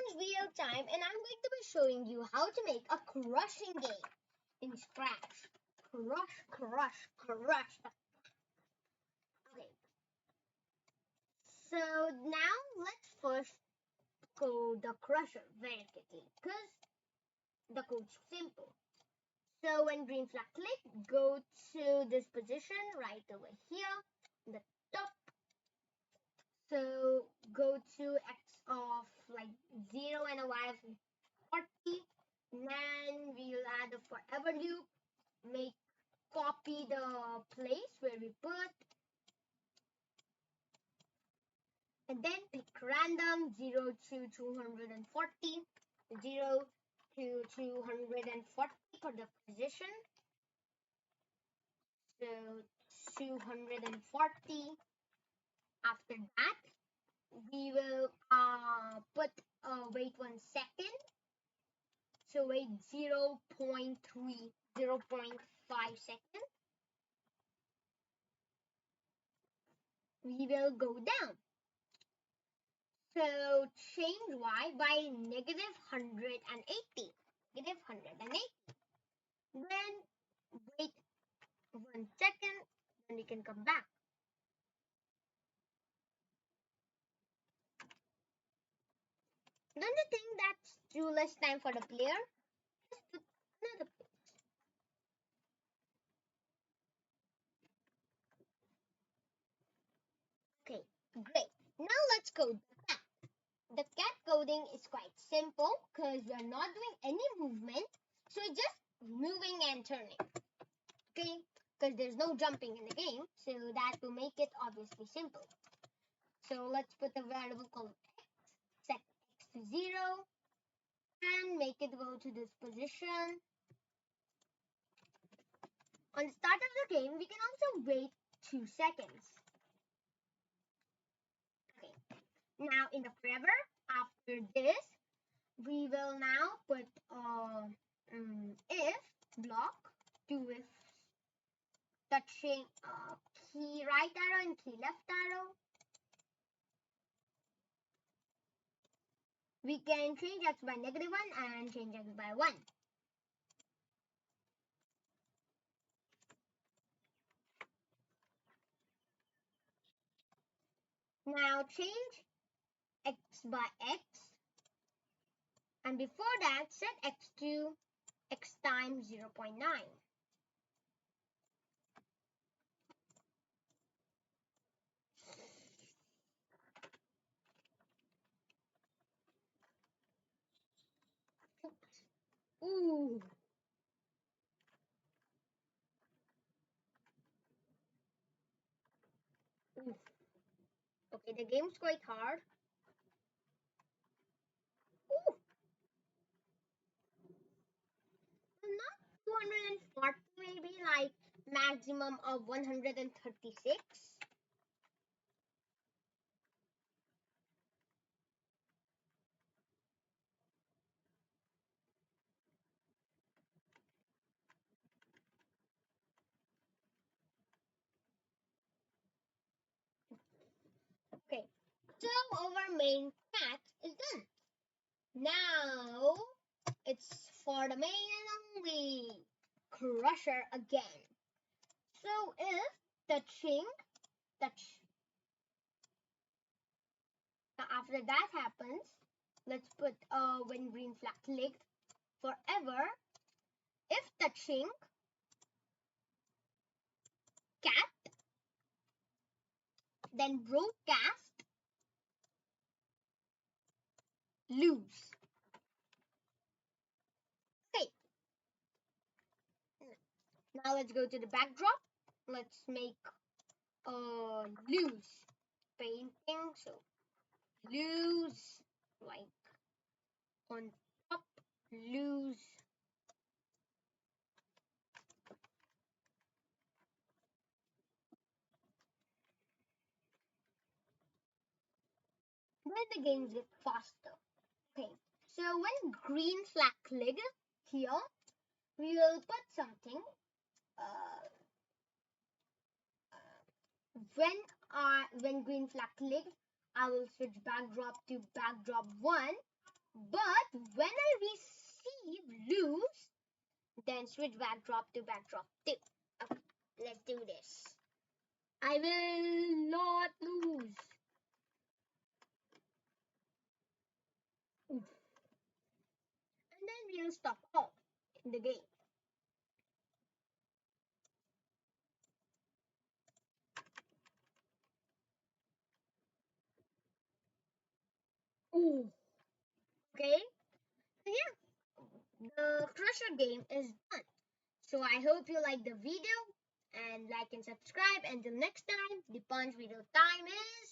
is real time and I'm going to be showing you how to make a crushing game in Scratch. Crush, crush, crush. Okay, so now let's first code the crusher very quickly because the code's simple. So when green flag click, go to this position right over here, the top. So go to X of like 0 and a Y of 40. Then we'll add a forever loop. Copy the place where we put. And then pick random 0 to 240. 0 to 240 for the position. So 240. After that, we will put wait 1 second. So wait 0.3, 0.5 seconds. We will go down. So change y by negative 180. Negative 180. Then wait 1 second. Then we can come back. Don't you think that's too less time for the player? Just put another place. Okay, great. Now let's code the cat. The cat coding is quite simple because we are not doing any movement. So it's just moving and turning. Okay, because there's no jumping in the game. So that will make it obviously simple. So let's put a variable called x, set x to 0, and make it go to this position. On the start of the game, we can also wait 2 seconds. Okay. Now in the forever, after this, we will now put if block to if touching key right arrow and key left arrow. We can change x by negative 1 and change x by 1. Now change x by x, and before that set x to x times 0.9. Ooh. Oof. Okay, the game's quite hard. Ooh. Not 240, maybe like maximum of 136. Okay, so our main cat is done. Now it's for the main and only crusher again. So if touching, touch. Now after that happens, let's put when green flag clicked forever. If touching cat, then broadcast lose. Okay. Now let's go to the backdrop. Let's make lose painting. So lose like on top, lose. Then the games get faster. Okay. So when green flag click here, we will put something. When green flag clicked, I will switch backdrop to backdrop 1. But when I receive lose, then switch backdrop to backdrop 2. Okay, let's do this. I will not lose. And then we'll stop all in the game. Ooh. Okay. So yeah, the crusher game is done. So I hope you like the video and like and subscribe. Until next time, the punch video time is